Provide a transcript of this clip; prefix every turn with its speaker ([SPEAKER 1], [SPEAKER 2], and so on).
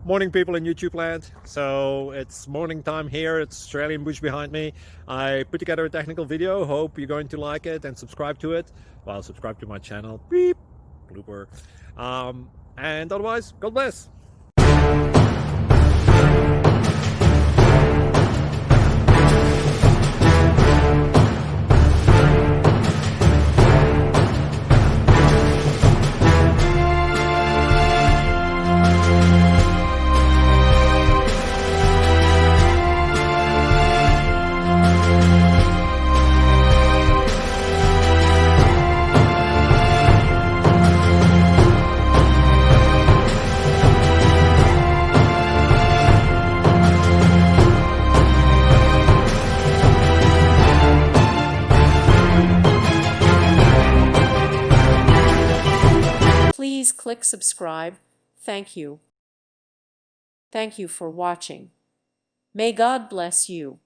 [SPEAKER 1] Morning, people in YouTube land. So it's morning time here. It's Australian bush behind me. I put together a technical video. Hope you're going to like it and subscribe to it. Well, subscribe to my channel. Beep. Blooper. And otherwise, God bless.
[SPEAKER 2] Please click subscribe. Thank you. Thank you for watching. May God bless you.